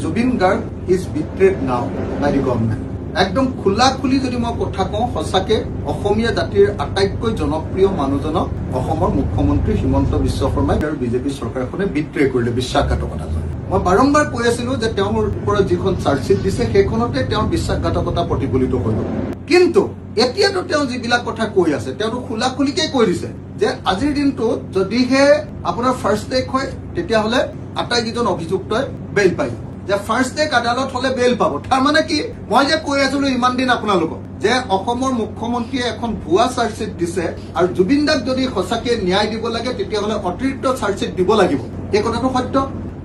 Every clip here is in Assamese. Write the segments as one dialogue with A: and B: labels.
A: জুবিন গাৰ্গ ইজ বিট্ৰেড নাও বাই দি গভৰ্ণমেণ্ট। একদম খোলা খুলি যদি মই কথা কওঁ, সঁচাকে অসমীয়া জাতিৰ আটাইতকৈ জনপ্ৰিয় মানুহজনক অসমৰ মুখ্যমন্ত্ৰী হিমন্ত বিশ্ব শৰ্মাই আৰু বিজেপি চৰকাৰখনে বিট্ৰে কৰিলে, বিশ্বাসঘাতকতা কৰে। মই বাৰম্বাৰ কৈ আছিলো যে তেওঁৰ ওপৰত যিখন চাৰ্জশ্বিট দিছে সেইখনতে তেওঁৰ বিশ্বাসঘাতকতা প্ৰতিফলিত হৈ গ'ল। কিন্তু এতিয়াতো তেওঁ যিবিলাক কথা কৈ আছে তেওঁতো খোলা খুলিকে কৈ দিছে যে আজিৰ দিনটোত যদিহে আপোনাৰ ফাৰ্ষ্ট টেক হয় তেতিয়াহ'লে আটাইকেইজন অভিযুক্তই বেইল পাই, যে ফাৰ্ষ্ট টেক আদালত হলে বেইল পাব। তাৰমানে কি, মই যে কৈ আছিলো ইমান দিন আপোনালোকক যে অসমৰ মুখ্যমন্ত্ৰীয়ে এখন ভুৱা চাৰ্জশ্বিট দিছে আৰু জুবিন দাক যদি সঁচাকে ন্যায় দিব লাগে তেতিয়াহ'লে অতিৰিক্ত চাৰ্জশ্বিট দিব লাগিব, এই কথাটো সত্য।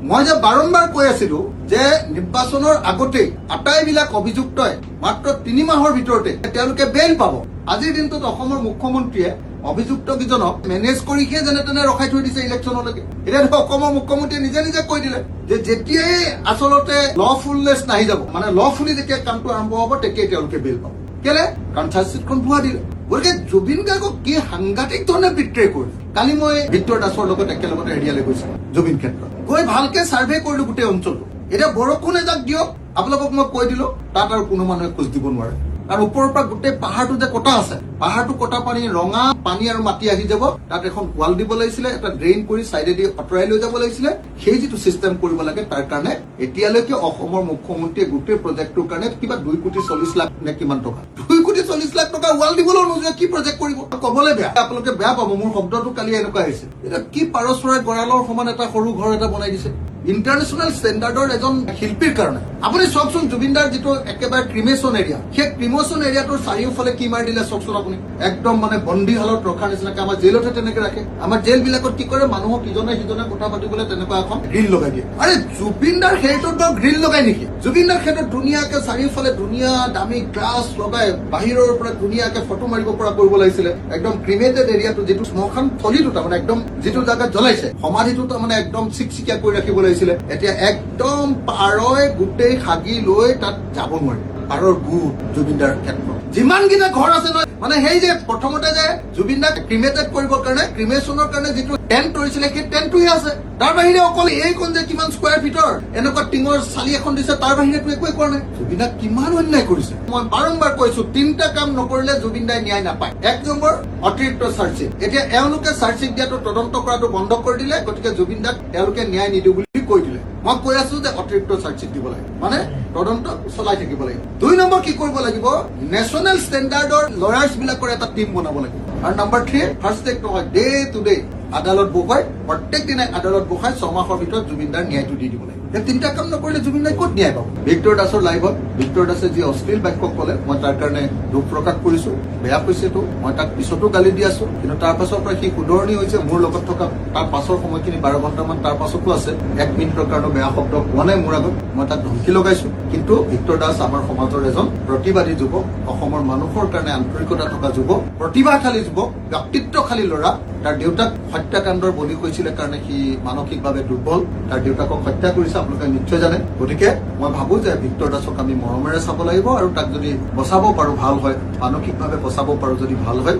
A: মই যে বাৰম্বাৰ কৈ আছিলো যে নিৰ্বাচনৰ আগতেই আটাইবিলাক অভিযুক্তই মাত্ৰ 3 মাহৰ ভিতৰতে তেওঁলোকে বেইল পাব। আজিৰ দিনটোত অসমৰ মুখ্যমন্ত্ৰীয়ে অভিযুক্ত কেইজনক মেনেজ কৰিহে যেনে তেনে ৰখাই থৈ দিছে ইলেকশ্যনলৈকে। এতিয়া অসমৰ মুখ্যমন্ত্ৰীয়ে নিজে নিজে কৈ দিলে যে যেতিয়াই আচলতে লফুলনেছ নাহি যাব, মানে লফুলি যেতিয়া কামটো আৰম্ভ হ'ব তেতিয়াই তেওঁলোকে বেইল পাব। কেলে? কাৰণ চাৰ্জশ্বিটখন ভুৱা দিলে। গতিকে জুবিন গাৰ্গক কি সাংঘাতিক ধৰণে বিট্ৰে কৰিছে। কালি মই ভিক্টৰ দাসৰ লগত একেলগতে এৰিয়ালৈ গৈছিলো জুবিন ক্ষেত্ৰত, গৈ ভালকে চাৰ্ভে কৰিলো গোটেই অঞ্চলটো। এতিয়া বৰষুণ এজাক দিয়ক, আপোনালোকক মই কৈ দিলো তাত আৰু কোনো মানুহে খোজ দিব নোৱাৰে। আৰু ওপৰৰ পৰা গোটেই পাহাৰটো যে কটা আছে, পাহাৰটো কটা পানী ৰঙা পানী আৰু মাটি আহি যাব, তাত এখন ৱাল দিব লাগিছিলে, এটা ড্ৰেইন কৰি চাইডেদি আঁতৰাই লৈ যাব লাগিছিলে। সেই যিটো চিষ্টেম কৰিব লাগে তাৰ কাৰণে এতিয়ালৈকে অসমৰ মুখ্যমন্ত্ৰীয়ে গোটেই প্ৰজেক্টটোৰ কাৰণে কিবা 2,40,00,000 নে কিমান টকা, 2,40,00,000 টকা ৱাল দিবলৈও নোযোৱা। কি প্ৰজেক্ট কৰিব কবলৈ বেয়া, আপোনালোকে বেয়া পাব, মোৰ শব্দটো কালি এনেকুৱা আহিছে। এতিয়া কি পাৰ চৰাই গঁৰালৰ সমান এটা সৰু ঘৰ এটা বনাই দিছে ইণ্টাৰনেশ্যনেল ষ্টেণ্ডাৰ্ডৰ এজন শিল্পীৰ কাৰণে। আপুনি চাওকচোন জুবিনদাৰ যিটো একেবাৰে ক্ৰিমেশ্যন এৰিয়া, সেই ক্ৰিমেশ্যন এৰিয়াটোৰ চাৰিওফালে কি মাৰি দিলে চাওকচোন আপুনি। একদম মানে বন্দী হালত ৰখাৰ নিচিনাকে, আমাৰ জেইলতে তেনেকে ৰাখে। আমাৰ জেইল বিলাকত কি কৰে, মানুহক ইজনে সিজনে কথা পাতিবলৈ তেনেকুৱা এখন গ্ৰিল লগাই দিয়ে। আৰে জুবিনদাৰ ক্ষেত্ৰত বাৰু গ্ৰিল লগাই নেকি? জুবিনদাৰ ক্ষেত্ৰত ধুনীয়াকে চাৰিওফালে ধুনীয়া দামী গ্লাছ লগাই বাহিৰৰ পৰা ধুনীয়াকে ফটো মাৰিব পৰা কৰিব লাগিছিলে। একদম ক্ৰিমেটেড এৰিয়াটো, যিটো শ্মশান থলীটো তাৰমানে একদম যিটো জাগাত জ্বলাইছে, সমাধিটো তাৰমানে একদম চিকচিকীয়া কৰি ৰাখিব লাগিছিলে। এতিয়া একদম পাৰই গোটেই সাগি লৈ তাত যাব নোৱাৰি। পাৰৰ গোট জুবিনদাৰ ক্ষেত্ৰত যিমান কেইটা ঘৰ আছে নহয়, মানে সেই যে প্ৰথমতে যে জুবিনদাক ক্ৰিমেটেড কৰিবৰ কাৰণে ক্ৰিমেশ্যনৰ কাৰণে যিটো টেণ্ট কৰিছিলে সেই টেণ্টটোৱে আছে। তাৰ বাহিৰে অকল এইখন যে কিমান স্কোৱাৰ ফিটৰ এনেকুৱা টিঙৰ চালি এখন দিছে, তাৰ বাহিৰেতো একোৱে কৰা নাই। জুবিনদাক কিমান অন্যায় কৰিছে। মই বাৰম্বাৰ কৈছো 3টা কাম নকৰিলে জুবিনদাই ন্যায় নাপায়। 1 নম্বৰ অতিৰিক্ত চাৰ্জশ্বিট। এতিয়া এওঁলোকে চাৰ্জশ্বিট দিয়াটো তদন্ত কৰাটো বন্ধ কৰি দিলে, গতিকে জুবিনদাক তেওঁলোকে ন্যায় নিদিওঁ বুলি কৈ দিলে। মই কৈ আছো যে অতিৰিক্ত চাৰ্জশ্বিট দিব লাগে, মানে তদন্ত চলাই থাকিব লাগিব। 2 নম্বৰ কি কৰিব লাগিব, নেশ্যনেল ষ্টেণ্ডাৰ্ডৰ লয়াৰ্ছ বিলাকৰ এটা টিম বনাব লাগিব। আৰু নম্বৰ 3 ফাৰ্ষ্ট টেক নহয়, ডে টু ডে আদালত বহুৱাই প্ৰত্যেক দিনাই আদালত বহাই 6 মাহৰ ভিতৰত জুবিনদাৰ ন্যায়টো দি দিব লাগে। এই 3টা কাম নকৰিলে জুবিনদাই ক'ত ন্যায় পাব? ভিক্টৰ দাসৰ লাইভত ভিক্টৰ দাসে যি অশ্লীল বাক্য ক'লে, মই তাৰ কাৰণে দুখ প্ৰকাশ কৰিছো। বেয়া হৈছেতো, মই তাক পিছতো গালি দি আছো, কিন্তু তাৰ পাছৰ পৰা সি শুধৰণি হৈছে। মোৰ লগত থকা তাৰ পাছৰ সময়খিনি 12 ঘণ্টামান তাৰ পাছতো আছে, 1 মিনিটৰ কাৰণে বেয়া শব্দ কোৱা নাই মোৰ আগত। মই তাক ধমকি লগাইছো। কিন্তু ভিক্টৰ দাস আমাৰ সমাজৰ এজন প্ৰতিবাদী যুৱক, অসমৰ মানুহৰ কাৰণে আন্তৰিকতা থকা যুৱক, প্ৰতিভাশালী যুৱক, ব্যক্তিত্বশালী ল'ৰা। তাৰ দেউতাক হত্যাকাণ্ডৰ বলি হৈছিলে কাৰণে সি মানসিকভাৱে দুৰ্বল। তাৰ দেউতাকক হত্যা কৰিছে আপোনালোকে নিশ্চয় জানে। গতিকে মই ভাবো যে ভিক্টৰ দাসক আমি মৰমেৰে চাব লাগিব, আৰু তাক যদি বচাব পাৰো ভাল হয়, মানসিকভাৱে বচাব পাৰো যদি ভাল হয়।